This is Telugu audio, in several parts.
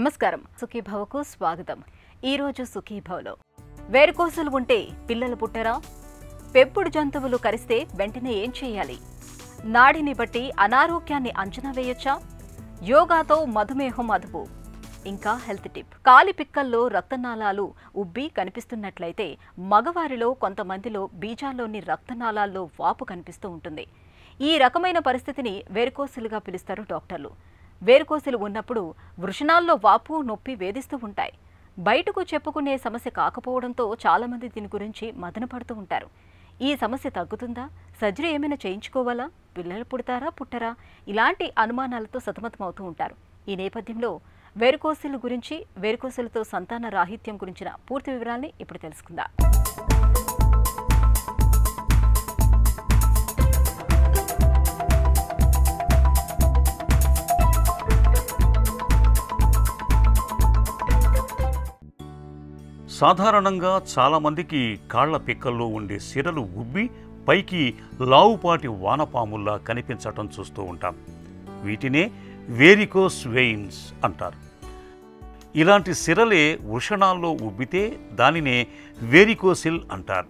నమస్కారం సుఖీభవకు స్వాగతం. ఈ రోజు సుఖీభవలో వేరుకోసలు ఉంటే పిల్లలు పుట్టరా? పెంపుడు జంతువులు కరిస్తే వెంటనే ఏం చేయాలి? నాడిని బట్టి అనారోగ్యాన్ని అంచనా వేయొచ్చా? యోగాతో మధుమేహం అదుపు. ఇంకా హెల్త్ టిప్. కాలి పిక్కల్లో రక్తనాళాలు ఉబ్బి కనిపిస్తున్నట్లయితే మగవారిలో కొంతమందిలో బీజాల్లోని రక్తనాళాల్లో వాపు కనిపిస్తూ ఉంటుంది. ఈ రకమైన పరిస్థితిని వేరుకోసలుగా పిలుస్తారు డాక్టర్లు. వేరుకోసలు ఉన్నప్పుడు వృషణాల్లో వాపు నొప్పి వేధిస్తూ ఉంటాయి. బయటకు చెప్పుకునే సమస్య కాకపోవడంతో చాలామంది దీని గురించి మదన పడుతూ ఉంటారు. ఈ సమస్య తగ్గుతుందా? సర్జరీ ఏమైనా చేయించుకోవాలా? పిల్లలు పుడతారా పుట్టరా? ఇలాంటి అనుమానాలతో సతమతమవుతూ ఉంటారు. ఈ నేపథ్యంలో వేరుకోసలు గురించి, వేరుకోసలతో సంతాన రాహిత్యం గురించిన పూర్తి వివరాల్ని ఇప్పుడు తెలుసుకుందాం. సాధారణంగా చాలామందికి కాళ్ల పిక్కల్లో ఉండే సిరలు ఉబ్బి పైకి లావుపాటి వానపాముల్లా కనిపించటం చూస్తూ ఉంటాం. వీటినే వేరికోస్ వెయిన్స్ అంటారు. ఇలాంటి సిరలే వృషణాల్లో ఉబ్బితే దానినే వేరికోసిల్ అంటారు.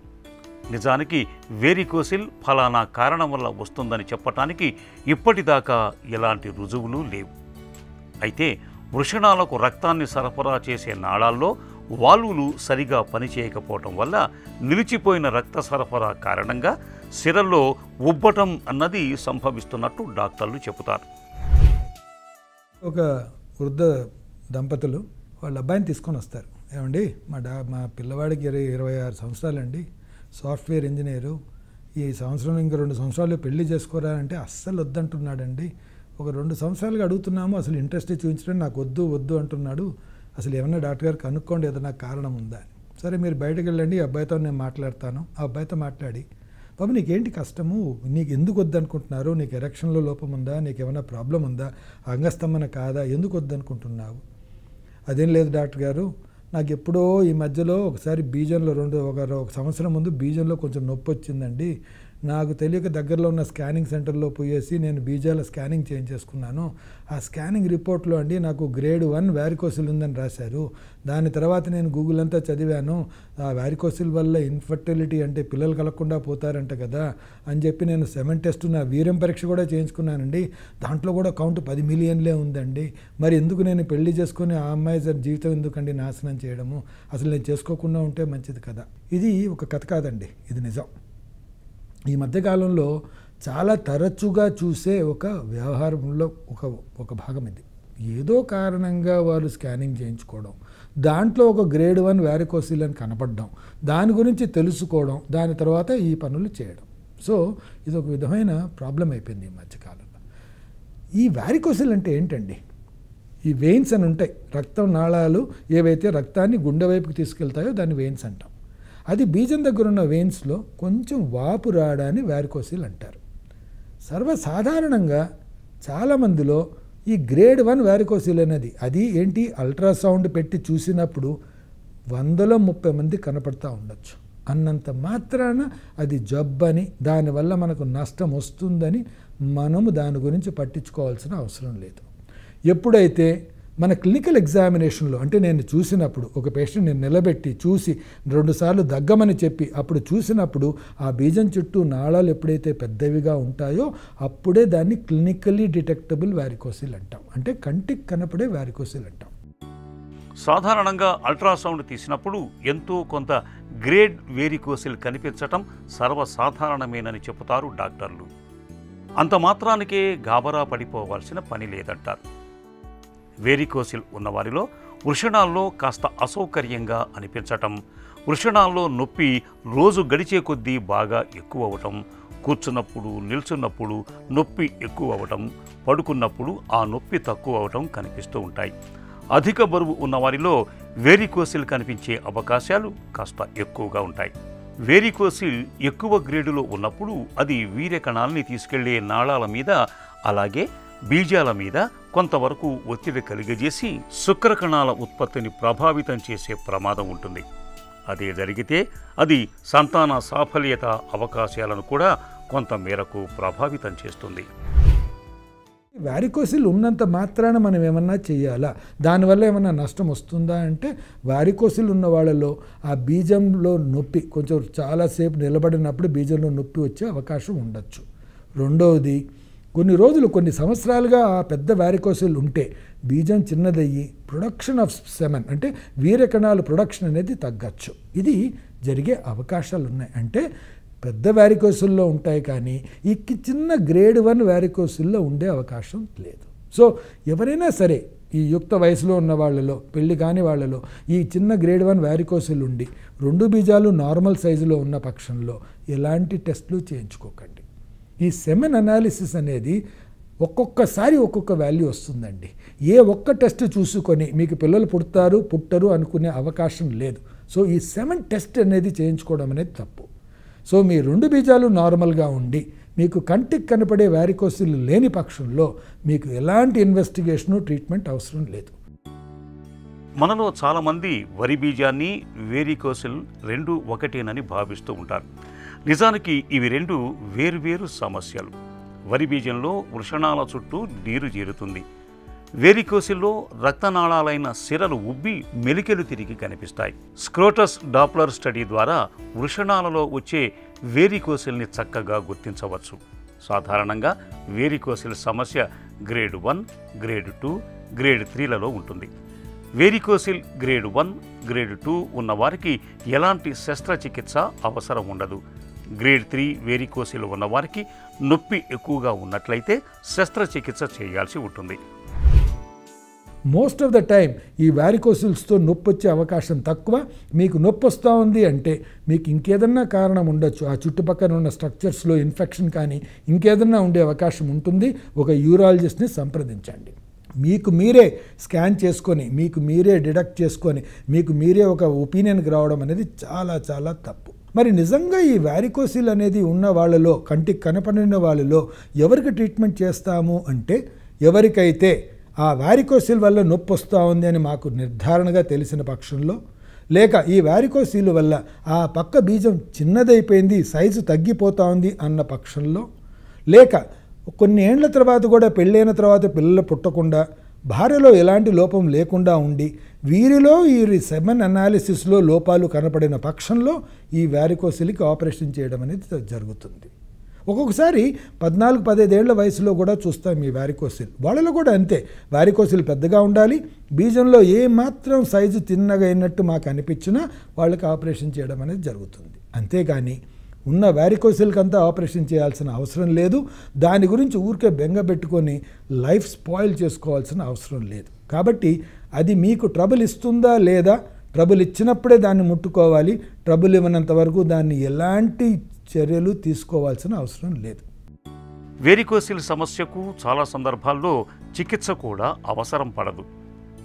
నిజానికి వేరికోసిల్ ఫలానా కారణం వల్ల వస్తుందని చెప్పటానికి ఇప్పటిదాకా ఎలాంటి రుజువులు లేవు. అయితే వృషణాలకు రక్తాన్ని సరఫరా చేసే నాళాల్లో వాల్వులు సరిగా పనిచేయకపోవటం వల్ల నిలిచిపోయిన రక్త సరఫరా కారణంగా సిరల్లో ఉబ్బటం అన్నది సంభవిస్తున్నట్టు డాక్టర్లు చెబుతారు. ఒక వృద్ధ దంపతులు వాళ్ళ అబ్బాయిని తీసుకొని వస్తారు. ఏమండి, మా పిల్లవాడికి 26 సంవత్సరాలండి, సాఫ్ట్వేర్ ఇంజనీరు, ఈ సంవత్సరం ఇంకా 2 సంవత్సరాలు పెళ్లి చేసుకోరా అంటే అస్సలు వద్దంటున్నాడండి. ఒక 2 సంవత్సరాలుగా అడుగుతున్నాము, అసలు ఇంట్రెస్ట్ చూపించడం నాకు వద్దు అంటున్నాడు. అసలు ఏమన్నా డాక్టర్ గారు కనుక్కోండి, ఏదైనా కారణం ఉందా? సరే మీరు బయటకు వెళ్ళండి, ఈ అబ్బాయితో నేను మాట్లాడతాను. ఆ అబ్బాయితో మాట్లాడి, బాబు నీకేంటి కష్టము, నీకు ఎందుకు వద్దనుకుంటున్నారు, నీకు ఎరెక్షన్లో లోపం ఉందా, నీకు ఏమైనా ప్రాబ్లం ఉందా, అంగస్తంభన కాదా, ఎందుకు వద్దనుకుంటున్నావు? అదేం లేదు డాక్టర్ గారు, నాకు ఎప్పుడో ఈ మధ్యలో ఒకసారి బీజంలో ఒక సంవత్సరం ముందు బీజంలో కొంచెం నొప్పి వచ్చిందండి. నాకు తెలియక దగ్గరలో ఉన్న స్కానింగ్ సెంటర్లో పోయేసి నేను బీజాల స్కానింగ్ చేయించేసుకున్నాను. ఆ స్కానింగ్ రిపోర్ట్లో అండి నాకు గ్రేడ్ 1 వ్యారికోసిల్ ఉందని రాశారు. దాని తర్వాత నేను గూగుల్ అంతా చదివాను. ఆ వ్యారికోసిల్ వల్ల ఇన్ఫర్టిలిటీ అంటే పిల్లలు కలగకుండా పోతారంట కదా అని చెప్పి నేను సెమెన్ టెస్ట్, నా వీర్యం పరీక్ష కూడా చేయించుకున్నానండి. దాంట్లో కూడా కౌంట్ 10 మిలియన్లే ఉందండి. మరి ఎందుకు నేను పెళ్లి చేసుకుని ఆ అమ్మాయి జీవితం ఎందుకండి నాశనం చేయడము? అసలు నేను చేసుకోకుండా ఉంటే మంచిది కదా. ఇది ఒక కథ కాదండి, ఇది నిజం. ఈ మధ్యకాలంలో చాలా తరచుగా చూసే ఒక వ్యవహారంలో ఒక భాగం ఇది. ఏదో కారణంగా వాళ్ళు స్కానింగ్ చేయించుకోవడం, దాంట్లో ఒక గ్రేడ్ 1 వ్యారికోసిల్ అని కనపడడం, దాని గురించి తెలుసుకోవడం, దాని తర్వాత ఈ పనులు చేయడం. సో ఇది ఒక విధమైన ప్రాబ్లం అయిపోయింది ఈ మధ్యకాలంలో. ఈ వ్యారికోసిల్ అంటే ఏంటండి? ఈ వెయిన్స్ అని ఉంటాయి, రక్తం నాళాలు ఏవైతే రక్తాన్ని గుండె వైపుకి తీసుకెళ్తాయో దాన్ని వెయిన్స్ అంటాం. అది బీజం దగ్గర ఉన్న వెయిన్స్లో కొంచెం వాపు రావడాన్ని వ్యారికోసిల్ అంటారు. సర్వసాధారణంగా చాలామందిలో ఈ గ్రేడ్ 1 వ్యారికోసిల్ అనేది అది ఏంటి, అల్ట్రాసౌండ్ పెట్టి చూసినప్పుడు 130 మంది కనపడతా ఉండొచ్చు. అన్నంత మాత్రాన అది జబ్బని, దానివల్ల మనకు నష్టం వస్తుందని మనము దాని గురించి పట్టించుకోవాల్సిన అవసరం లేదు. ఎప్పుడైతే మన క్లినికల్ ఎగ్జామినేషన్లో అంటే నేను చూసినప్పుడు, ఒక పేషెంట్ నేను నిలబెట్టి చూసి 2 సార్లు దగ్గమని చెప్పి అప్పుడు చూసినప్పుడు ఆ బీజం చుట్టూ నాళాలు ఎప్పుడైతే పెద్దవిగా ఉంటాయో అప్పుడే దాన్ని క్లినికల్లీ డిటెక్టబుల్ వ్యారికోసిల్ అంటాం. అంటే కంటికి కనపడే వ్యారికోసిల్ అంటాం. సాధారణంగా అల్ట్రాసౌండ్ తీసినప్పుడు ఎంతో కొంత గ్రేడ్ వేరికోసిల్ కనిపించటం సర్వసాధారణమేనని చెబుతారు డాక్టర్లు. అంత మాత్రానికే గాబరా పడిపోవాల్సిన పని లేదంటారు. వేరికోసిల్ ఉన్నవారిలో వృషణాల్లో కాస్త అసౌకర్యంగా అనిపించటం, వృషణాల్లో నొప్పి రోజు గడిచే కొద్దీ బాగా ఎక్కువ అవటం, కూర్చున్నప్పుడు నిల్చున్నప్పుడు నొప్పి ఎక్కువ అవటం, పడుకున్నప్పుడు ఆ నొప్పి తక్కువ అవటం కనిపిస్తూ ఉంటాయి. అధిక బరువు ఉన్నవారిలో వేరికోసిల్ కనిపించే అవకాశాలు కాస్త ఎక్కువగా ఉంటాయి. వేరికోసిల్ ఎక్కువ గ్రేడులో ఉన్నప్పుడు అది వీర్యకణాల్ని తీసుకెళ్లే నాళాల మీద, అలాగే బీజాల మీద కొంతవరకు ఒత్తిడి కలిగజేసి శుక్రకణాల ఉత్పత్తిని ప్రభావితం చేసే ప్రమాదం ఉంటుంది. అదే జరిగితే అది సంతాన సాఫల్యత అవకాశాలను కూడా కొంత మేరకు ప్రభావితం చేస్తుంది. వారికోసిల్ ఉన్నంత మాత్రాన మనం ఏమన్నా చేయాలా, దానివల్ల ఏమన్నా నష్టం వస్తుందా అంటే, వారికోసిల్ ఉన్న వాళ్ళలో ఆ బీజంలో నొప్పి కొంచెం చాలాసేపు నిలబడినప్పుడు బీజంలో నొప్పి వచ్చే అవకాశం ఉండొచ్చు. రెండవది, కొన్ని రోజులు కొన్ని సంవత్సరాలుగా ఆ పెద్ద వారికోసిల్ ఉంటే బీజం చిన్నదయ్యి ప్రొడక్షన్ ఆఫ్ సెమెన్ అంటే వీర్యకణాలు ప్రొడక్షన్ అనేది తగ్గచ్చు. ఇది జరిగే అవకాశాలు ఉన్నాయి. అంటే పెద్ద వారికోసిల్లో ఉంటాయి కానీ ఈ చిన్న గ్రేడ్ 1 వారికోసిల్లో ఉండే అవకాశం లేదు. సో ఎవరైనా సరే ఈ యుక్త వయసులో ఉన్న వాళ్ళలో, పెళ్లి కాని వాళ్ళలో ఈ చిన్న గ్రేడ్ 1 వారికోసిల్ ఉండి 2 బీజాలు నార్మల్ సైజులో ఉన్న పక్షంలో ఎలాంటి టెస్టులు చేయించుకోకండి. ఈ సెమెన్ అనాలిసిస్ అనేది ఒక్కొక్కసారి ఒక్కొక్క వాల్యూ వస్తుందండి. ఏ ఒక్క టెస్ట్ చూసుకొని మీకు పిల్లలు పుట్టరు అనుకునే అవకాశం లేదు. సో ఈ సెమెన్ టెస్ట్ అనేది చేయించుకోవడం అనేది తప్పు. సో మీ 2 బీజాలు నార్మల్గా ఉండి మీకు కంటికి కనపడే వారికోసిల్ లేని పక్షంలో మీకు ఎలాంటి ఇన్వెస్టిగేషను, ట్రీట్మెంట్ అవసరం లేదు. మనలో చాలామంది వరి బీజాన్ని, వేరికోసిల్ రెండు ఒకటేనని భావిస్తూ ఉంటారు. నిజానికి ఇవి రెండు వేరువేరు సమస్యలు. వరి బీజంలో వృషణాల చుట్టూ నీరు చేరుతుంది. వేరికోసిల్లో రక్తనాళాలైన సిరలు ఉబ్బి మెలికలు తిరిగి కనిపిస్తాయి. స్క్రోటస్ డాప్లర్ స్టడీ ద్వారా వృషణాలలో వచ్చే వేరికోసిల్ని చక్కగా గుర్తించవచ్చు. సాధారణంగా వేరికోసిల్ సమస్య గ్రేడ్ 1, గ్రేడ్ 2, గ్రేడ్ 3లలో ఉంటుంది. వేరికోసిల్ గ్రేడ్ 1, గ్రేడ్ 2 ఉన్నవారికి ఎలాంటి శస్త్రచికిత్స అవసరం ఉండదు. గ్రేడ్ 3 వేరికోసిల్ ఉన్నవారికి నొప్పి ఎక్కువగా ఉన్నట్లయితే శస్త్రచికిత్స చేయాల్సి ఉంటుంది. మోస్ట్ ఆఫ్ ద టైం ఈ వారికోసిల్స్తో నొప్పి వచ్చే అవకాశం తక్కువ. మీకు నొప్పి వస్తూ ఉంది అంటే మీకు ఇంకేదన్నా కారణం ఉండొచ్చు. ఆ చుట్టుపక్కల ఉన్న స్ట్రక్చర్స్లో ఇన్ఫెక్షన్ కానీ ఇంకేదన్నా ఉండే అవకాశం ఉంటుంది. ఒక యూరాలజిస్ట్ని సంప్రదించండి. మీకు మీరే స్కాన్ చేసుకొని, మీకు మీరే డిడక్ట్ చేసుకొని, మీకు మీరే ఒక ఒపీనియన్కి రావడం అనేది చాలా చాలా తప్పు. మరి నిజంగా ఈ వారికోసిల్ అనేది ఉన్న వాళ్ళలో, కంటికి కనపడిన వాళ్ళలో ఎవరికి ట్రీట్మెంట్ చేస్తాము అంటే, ఎవరికైతే ఆ వారికోసిల్ వల్ల నొప్పి వస్తూ ఉంది అని మాకు నిర్ధారణగా తెలిసిన పక్షంలో, లేక ఈ వారికోసిల్ వల్ల ఆ పక్క బీజం చిన్నదైపోయింది, సైజు తగ్గిపోతూ ఉంది అన్న పక్షంలో, లేక కొన్ని ఏండ్ల తర్వాత కూడా పెళ్ళైన తర్వాత పిల్లలు పుట్టకుండా, భార్యలో ఎలాంటి లోపం లేకుండా ఉండి, వీరిలో ఈ సెమెన్ అనాలిసిస్లో లోపాలు కనపడిన పక్షంలో ఈ వారికోసిల్కి ఆపరేషన్ చేయడం అనేది జరుగుతుంది. ఒక్కొక్కసారి 14-15 ఏళ్ల వయసులో కూడా చూస్తాం ఈ వారికోసిల్. వాళ్ళలో కూడా అంతే, వారికోసిల్ పెద్దగా ఉండాలి, బీజంలో ఏమాత్రం సైజు తిన్నగా అయినట్టు మాకు అనిపించినా వాళ్ళకి ఆపరేషన్ చేయడం అనేది జరుగుతుంది. అంతేగాని ఉన్న వారికోసిల్కి అంతా ఆపరేషన్ చేయాల్సిన అవసరం లేదు. దాని గురించి ఊరికే బెంగపెట్టుకొని లైఫ్ స్పాయిల్ చేసుకోవాల్సిన అవసరం లేదు. కాబట్టి అది మీకు ట్రబుల్ ఇస్తుందా లేదా, ట్రబుల్ ఇచ్చినప్పుడే దాన్ని ముట్టుకోవాలి. ట్రబుల్ ఇవ్వనంత వరకు దాన్ని ఎలాంటి చర్యలు తీసుకోవాల్సిన అవసరం లేదు. వేరికోసిల్ సమస్యకు చాలా సందర్భాల్లో చికిత్స కూడా అవసరం పడదు.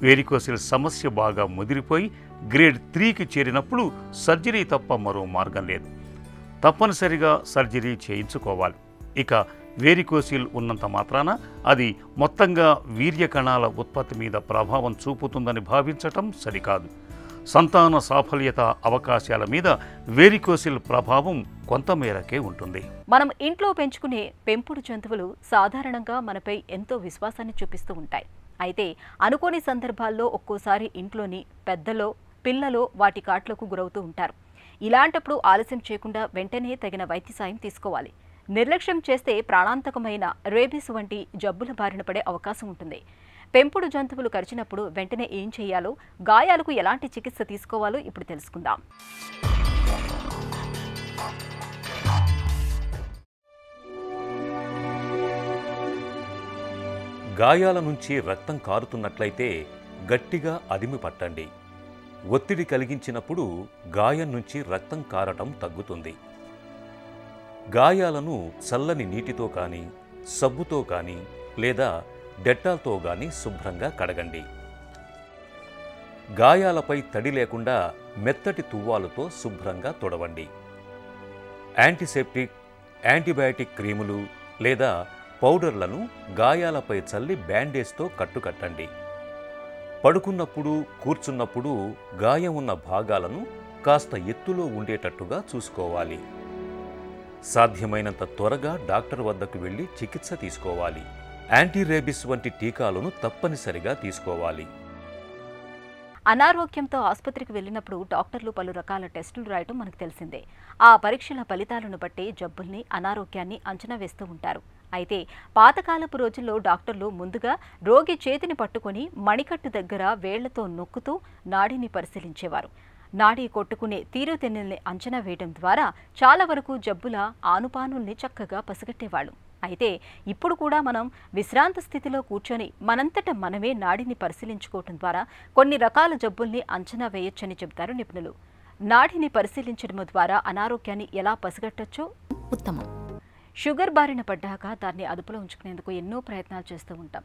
వేరికోసిల్ సమస్య బాగా ముదిరిపోయి గ్రేడ్ 3కి చేరినప్పుడు సర్జరీ తప్ప మరో మార్గం లేదు. తప్పనిసరిగా సర్జరీ చేయించుకోవాలి. ఇక వేరికోసిల్ ఉన్నంత మాత్రాన అది మొత్తంగా వీర్యకణాల ఉత్పత్తి మీద ప్రభావం చూపుతుందని భావించటం సరికాదు. సంతాన సాఫల్యత అవకాశాల మీద వేరికోసిల్ ప్రభావం కొంతమేరకే ఉంటుంది. మనం ఇంట్లో పెంచుకునే పెంపుడు జంతువులు సాధారణంగా మనపై ఎంతో విశ్వాసాన్ని చూపిస్తూ ఉంటాయి. అయితే అనుకోని సందర్భాల్లో ఒక్కోసారి ఇంట్లోని పెద్దలో, పిల్లలో వాటి కాట్లకు గురవుతూ ఉంటారు. ఇలాంటప్పుడు ఆలస్యం చేయకుండా వెంటనే తగిన వైద్య సాయం తీసుకోవాలి. నిర్లక్ష్యం చేస్తే ప్రాణాంతకమైన రేబీస్ వంటి జబ్బుల బారిన పడే అవకాశం ఉంటుంది. పెంపుడు జంతువులు కరిచినప్పుడు వెంటనే ఏం చేయాలో, గాయాలకు ఎలాంటి చికిత్స తీసుకోవాలో ఇప్పుడు తెలుసుకుందాం. గాయాల నుంచి రక్తం కారుతున్నట్లయితే గట్టిగా అదిమి పట్టండి. ఒత్తిడి కలిగించినప్పుడు గాయం నుంచి రక్తం కారటం తగ్గుతుంది. గాయాలను చల్లని నీటితో కానీ, సబ్బుతో కానీ లేదా డెటాల్తో కానీ శుభ్రంగా కడగండి. గాయాలపై తడి లేకుండా మెత్తటి తువ్వాలుతో శుభ్రంగా తుడవండి. యాంటీసెప్టిక్, యాంటీబయాటిక్ క్రీములు లేదా పౌడర్లను గాయాలపై చల్లి బ్యాండేజ్తో కట్టుకట్టండి. పడుకున్నప్పుడు, కూర్చున్నప్పుడు గాయం ఉన్న భాగాలను కాస్త ఎత్తులో ఉండేటట్టుగా చూసుకోవాలి. సాధ్యమైనంత త్వరగా డాక్టర్ వద్దకు వెళ్ళి చికిత్స తీసుకోవాలి. యాంటీ రేబిస్ వంటి టీకాలను తప్పనిసరిగా తీసుకోవాలి. అనారోగ్యంతో ఆసుపత్రికి వెళ్లినప్పుడు డాక్టర్లు పలు రకాల టెస్టులు రాయటం మనకు తెలిసిందే. ఆ పరీక్షల ఫలితాలను బట్టి జబ్బుల్ని, అనారోగ్యాన్ని అంచనా వేస్తూ ఉంటారు. అయితే పాతకాలపు రోజుల్లో డాక్టర్లు ముందుగా రోగి చేతిని పట్టుకుని మణికట్టు దగ్గర వేళ్లతో నొక్కుతూ నాడిని పరిశీలించేవారు. నాడి కొట్టుకునే తీరుతెన్నుల్ని అంచనా వేయడం ద్వారా చాలా వరకు జబ్బుల ఆనుపానుల్ని చక్కగా పసిగట్టేవాళ్ళు. అయితే ఇప్పుడు కూడా మనం విశ్రాంత స్థితిలో కూర్చొని మనంతట మనమే నాడిని పరిశీలించుకోవటం ద్వారా కొన్ని రకాల జబ్బుల్ని అంచనా వేయొచ్చని చెబుతారు నిపుణులు. నాడిని పరిశీలించడం ద్వారా అనారోగ్యాన్ని ఎలా పసిగట్టొచ్చో ఉత్తమం. షుగర్ బారిన పడ్డాక దాన్ని అదుపులో ఉంచుకునేందుకు ఎన్నో ప్రయత్నాలు చేస్తూ ఉంటాం.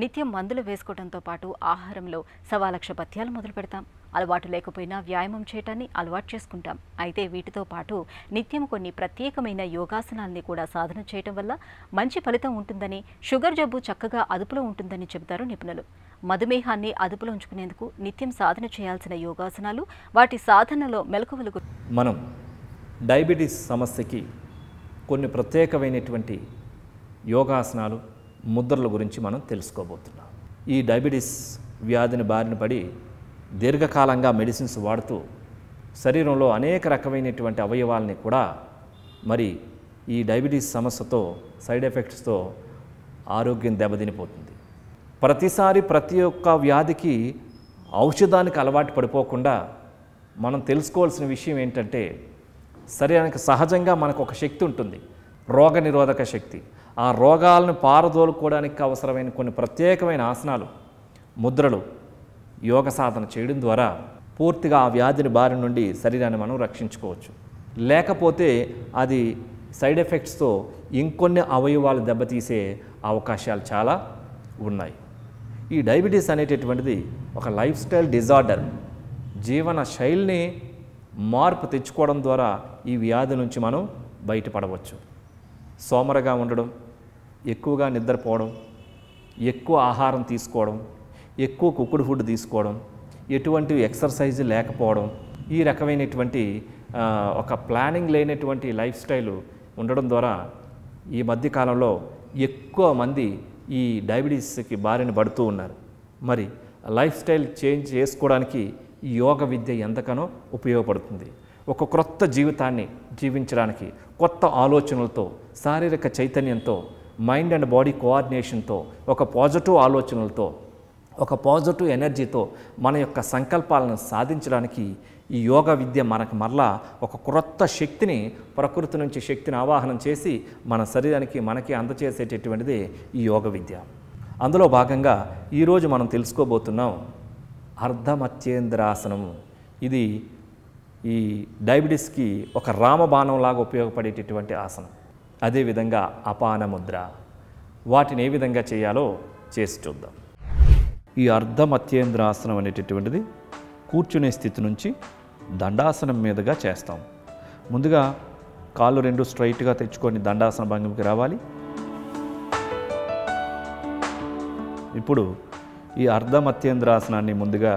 నిత్యం మందులు వేసుకోవడంతో పాటు ఆహారంలో 1,00,000 పథ్యాలు మొదలు పెడతాం. అలవాటు లేకపోయినా వ్యాయామం చేయటాన్ని అలవాటు చేసుకుంటాం. అయితే వీటితో పాటు నిత్యం కొన్ని ప్రత్యేకమైన యోగాసనాల్ని కూడా సాధన చేయటం వల్ల మంచి ఫలితం ఉంటుందని, షుగర్ జబ్బు చక్కగా అదుపులో ఉంటుందని చెబుతారు నిపుణులు. మధుమేహాన్ని అదుపులో ఉంచుకునేందుకు నిత్యం సాధన చేయాల్సిన యోగాసనాలు, వాటి సాధనలో మెలకువలు. మనం డయాబెటీస్ సమస్యకి కొన్ని ప్రత్యేకమైనటువంటి యోగాసనాలు, ముద్రల గురించి మనం తెలుసుకోబోతున్నాం. ఈ డయాబెటీస్ వ్యాధిని బారిన పడి దీర్ఘకాలంగా మెడిసిన్స్ వాడుతూ శరీరంలో అనేక రకమైనటువంటి అవయవాల్ని కూడా మరి ఈ డయాబెటీస్ సమస్యతో, సైడ్ ఎఫెక్ట్స్తో ఆరోగ్యం దెబ్బతినిపోతుంది. ప్రతిసారి ప్రతి ఒక్క వ్యాధికి ఔషధానికి అలవాటు పడిపోకుండా మనం తెలుసుకోవాల్సిన విషయం ఏంటంటే, శరీరానికి సహజంగా మనకు ఒక శక్తి ఉంటుంది, రోగ నిరోధక శక్తి. ఆ రోగాలను పారదోలుకోవడానికి అవసరమైన కొన్ని ప్రత్యేకమైన ఆసనాలు, ముద్రలు, యోగ సాధన చేయడం ద్వారా పూర్తిగా ఆ వ్యాధిని బారి నుండి శరీరాన్ని మనం రక్షించుకోవచ్చు. లేకపోతే అది సైడ్ ఎఫెక్ట్స్తో ఇంకొన్ని అవయవాలు దెబ్బతీసే అవకాశాలు చాలా ఉన్నాయి. ఈ డయాబెటీస్ అనేటటువంటిది ఒక లైఫ్ స్టైల్ డిజార్డర్. జీవన శైలిని మార్పు తెచ్చుకోవడం ద్వారా ఈ వ్యాధి నుంచి మనం బయటపడవచ్చు. సోమరగా ఉండడం, ఎక్కువగా నిద్రపోవడం, ఎక్కువ ఆహారం తీసుకోవడం, ఎక్కువ కుక్కుడు ఫుడ్ తీసుకోవడం, ఎటువంటి ఎక్సర్సైజ్ లేకపోవడం, ఈ రకమైనటువంటి ఒక ప్లానింగ్ లేనటువంటి లైఫ్ స్టైల్ ఉండడం ద్వారా ఈ మధ్యకాలంలో ఎక్కువ మంది ఈ డయాబెటీస్కి బారిన పడుతూ ఉన్నారు. మరి లైఫ్ స్టైల్ చేంజ్ చేసుకోవడానికి ఈ యోగ విద్య ఎంతగానో ఉపయోగపడుతుంది. ఒక క్రొత్త జీవితాన్ని జీవించడానికి కొత్త ఆలోచనలతో, శారీరక చైతన్యంతో, మైండ్ అండ్ బాడీ కోఆర్డినేషన్తో, ఒక పాజిటివ్ ఆలోచనలతో, ఒక పాజిటివ్ ఎనర్జీతో మన యొక్క సంకల్పాలను సాధించడానికి ఈ యోగ విద్య మనకు మరలా ఒక క్రొత్త శక్తిని, ప్రకృతి నుంచి శక్తిని ఆవాహనం చేసి మన శరీరానికి మనకి అందచేసేటటువంటిదే ఈ యోగ విద్య. అందులో భాగంగా ఈరోజు మనం తెలుసుకోబోతున్నాం అర్ధమత్యేంద్రాసనము. ఇది ఈ డయాబెటీస్కి ఒక రామబాణంలాగా ఉపయోగపడేటటువంటి ఆసనం. అదేవిధంగా అపాన ముద్ర, వాటిని ఏ విధంగా చేయాలో చేసి చూద్దాం. ఈ అర్ధమత్యేంద్రాసనం అనేటటువంటిది కూర్చునే స్థితి నుంచి దండాసనం మీదుగా చేస్తాం. ముందుగా కాళ్ళు రెండు స్ట్రైట్గా తెచ్చుకొని దండాసన భంగిమకి రావాలి. ఇప్పుడు ఈ అర్ధమత్యేంద్రాసనాన్ని ముందుగా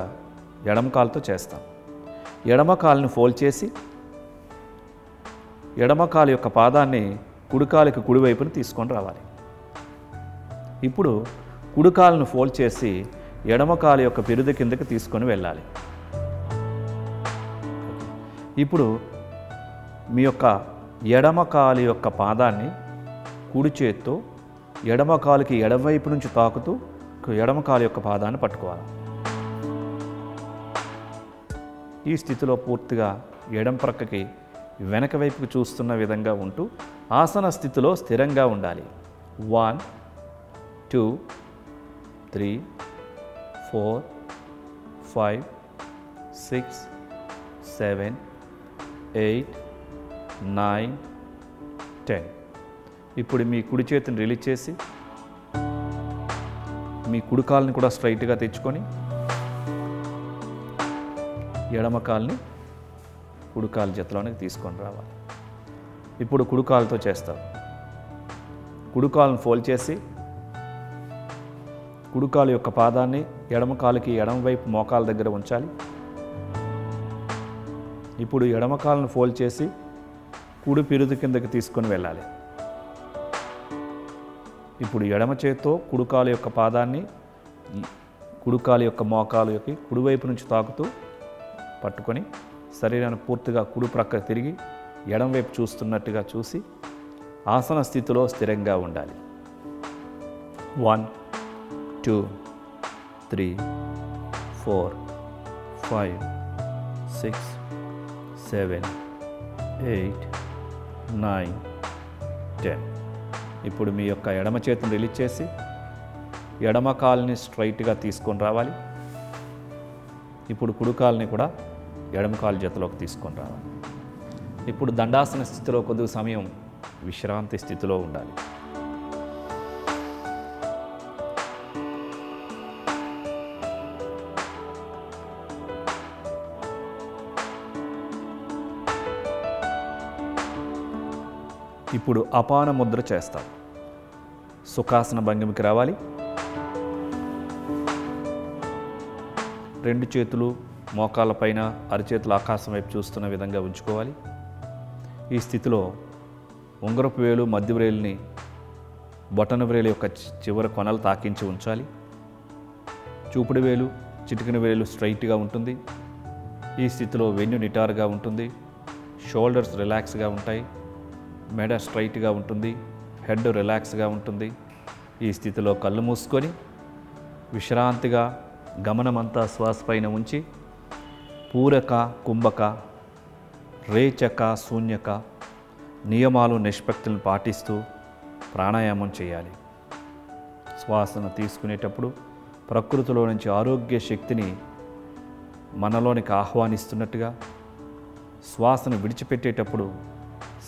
ఎడమ కాలుతో చేస్తాం. ఎడమ కాలుని ఫోల్డ్ చేసి ఎడమ కాలు యొక్క పాదాన్ని కుడికాలుకి కుడివైపుని తీసుకొని రావాలి. ఇప్పుడు కుడికాలను ఫోల్డ్ చేసి ఎడమ కాలు యొక్క పిరుద కిందకి తీసుకొని వెళ్ళాలి. ఇప్పుడు మీ యొక్క ఎడమ కాలు యొక్క పాదాన్ని కుడి చేత్తో ఎడమ కాలుకి ఎడమవైపు నుంచి తాకుతూ ఎడమ కాలు యొక్క పాదాన్ని పట్టుకోవాలి. ఈ స్థితిలో పూర్తిగా ఎడమ ప్రక్కకి వెనక వైపుకి చూస్తున్న విధంగా ఉంటూ ఆసన స్థితిలో స్థిరంగా ఉండాలి. 1 2 3 4 5 6 7 8 9 10. ఇప్పుడు మీ కుడి చేతిని రిలీజ్ చేసి మీ కుడి కాలుని కూడా స్ట్రైట్గా తెచ్చుకొని ఎడమ కాలుని కుడి కాలు జతలోనికి తీసుకొని రావాలి. ఇప్పుడు కుడి కాలుతో చేస్తాం. కుడి కాలుని ఫోల్డ్ చేసి కుడి కాలు యొక్క పాదాన్ని ఎడమ కాలుకి ఎడమ వైపు మోకాల దగ్గర ఉంచాలి. ఇప్పుడు ఎడమ కాలును ఫోల్డ్ చేసి కుడి పిరుదు కిందకి తీసుకొని వెళ్ళాలి. ఇప్పుడు ఎడమ చేత్తో కుడికాలు యొక్క పాదాన్ని కుడికాలు యొక్క మోకాలు యొక్క కుడివైపు నుంచి తాకుతూ పట్టుకొని శరీరాన్ని పూర్తిగా కుడి ప్రక్క తిరిగి ఎడమవైపు చూస్తున్నట్టుగా చూసి ఆసన స్థితిలో స్థిరంగా ఉండాలి. 1 2 3 4 5 6 7 8 9 10. ఇప్పుడు మీ యొక్క ఎడమ చేతిని రిలీజ్ చేసి ఎడమ కాలుని స్ట్రైట్గా తీసుకొని రావాలి. ఇప్పుడు కుడి కాలుని కూడా ఎడమ కాలు జతలోకి తీసుకొని రావాలి. ఇప్పుడు దండాసన స్థితిలో కొద్ది సమయం విశ్రాంతి స్థితిలో ఉండాలి. ఇప్పుడు అపాన ముద్ర చేస్తాం. సుఖాసన భంగిమకి రావాలి. 2 చేతులు మోకాళ్ళ పైన, అరచేతులు ఆకాశం వైపు చూస్తున్న విధంగా ఉంచుకోవాలి. ఈ స్థితిలో ఉంగరపు వేలు మధ్య వ్రేలుని బొటన వ్రేలు యొక్క చివరి కొనలు తాకించి ఉంచాలి. చూపుడు వేలు చిటికిన వేలు స్ట్రైట్గా ఉంటుంది. ఈ స్థితిలో వెన్ను నిటారుగా ఉంటుంది. షోల్డర్స్ రిలాక్స్గా ఉంటాయి. మెడ స్ట్రైట్గా ఉంటుంది. హెడ్ రిలాక్స్గా ఉంటుంది. ఈ స్థితిలో కళ్ళు మూసుకొని విశ్రాంతిగా గమనమంతా శ్వాస పైన ఉంచి పూరక, కుంభక, రేచక, శూన్యక నియమాలు నిష్పత్తులను పాటిస్తూ ప్రాణాయామం చేయాలి. శ్వాసను తీసుకునేటప్పుడు ప్రకృతిలో నుంచి ఆరోగ్య శక్తిని మనలోనికి ఆహ్వానిస్తున్నట్టుగా, శ్వాసను విడిచిపెట్టేటప్పుడు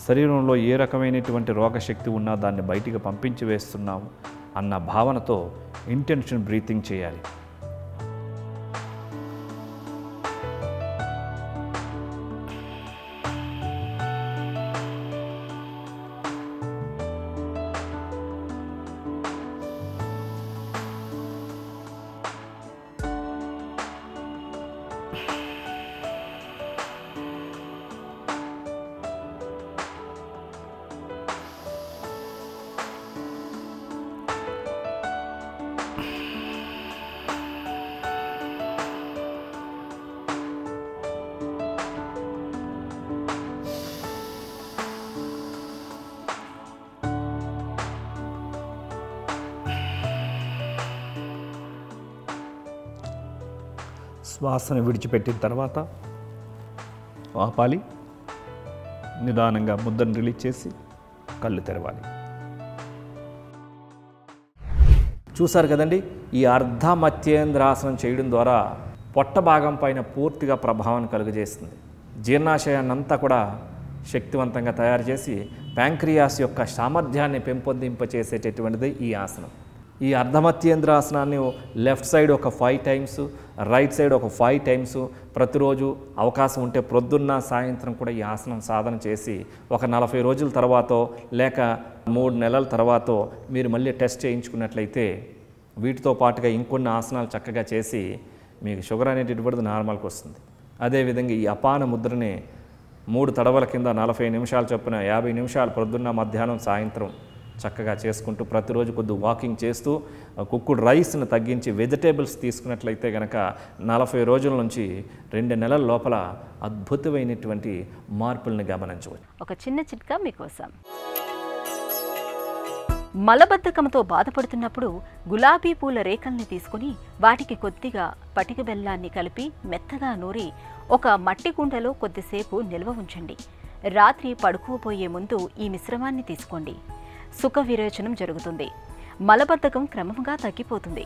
శరీరంలో ఏ రకమైనటువంటి రోగశక్తి ఉన్నా దాన్ని బయటికి పంపించి వేస్తున్నాము అన్న భావనతో ఇంటెన్షన్ బ్రీతింగ్ చేయాలి. శ్వాసను విడిచిపెట్టిన తర్వాత ఆపాలి. నిదానంగా ముద్దను రిలీజ్ చేసి కళ్ళు తెరవాలి. చూసారు కదండి, ఈ అర్ధమత్యేంద్రాసనం చేయడం ద్వారా పొట్ట భాగం పైన పూర్తిగా ప్రభావాన్ని కలుగజేస్తుంది. జీర్ణాశయాన్ని అంతా కూడా శక్తివంతంగా తయారు చేసి ప్యాంక్రియాస్ యొక్క సామర్థ్యాన్ని పెంపొందింపచేసేటటువంటిది ఈ ఆసనం. ఈ అర్ధమత్యేంద్రాసనాన్ని లెఫ్ట్ సైడ్ ఒక 5 టైమ్స్, రైట్ సైడ్ ఒక 5 టైమ్స్ ప్రతిరోజు అవకాశం ఉంటే ప్రొద్దున్న సాయంత్రం కూడా ఈ ఆసనం సాధన చేసి ఒక 40 రోజుల తర్వాతో లేక 3 నెలల తర్వాతో మీరు మళ్ళీ టెస్ట్ చేయించుకున్నట్లయితే వీటితో పాటుగా ఇంకొన్ని ఆసనాలు చక్కగా చేసి మీకు షుగర్ అనేటటువంటిది నార్మల్కి వస్తుంది. అదేవిధంగా ఈ అపాన ముద్రని 3 తడవల కింద 40 నిమిషాలు చొప్పున 50 నిమిషాలు ప్రొద్దున్న, మధ్యాహ్నం, సాయంత్రం చక్కగా చేసుకుంటూ ప్రతిరోజు కొద్ది వాకింగ్ చేస్తూ కుక్కుడు రైస్ని తగ్గించి వెజిటేబుల్స్ తీసుకున్నట్లయితే కనుక 40 రోజుల నుంచి 2 నెలల లోపల అద్భుతమైనటువంటి మార్పుల్ని గమనించవచ్చు. ఒక చిన్న చిట్కా మీకోసం. మలబద్ధకంతో బాధపడుతున్నప్పుడు గులాబీ పూల రేకల్ని తీసుకుని వాటికి కొద్దిగా పటిక బెల్లాన్ని కలిపి మెత్తగా నూరి ఒక మట్టి కుండలో కొద్దిసేపు నిల్వ ఉంచండి. రాత్రి పడుకోబోయే ముందు ఈ మిశ్రమాన్ని తీసుకోండి. సుఖ విరేచనం జరుగుతుంది. మలబద్ధకం క్రమంగా తగ్గిపోతుంది.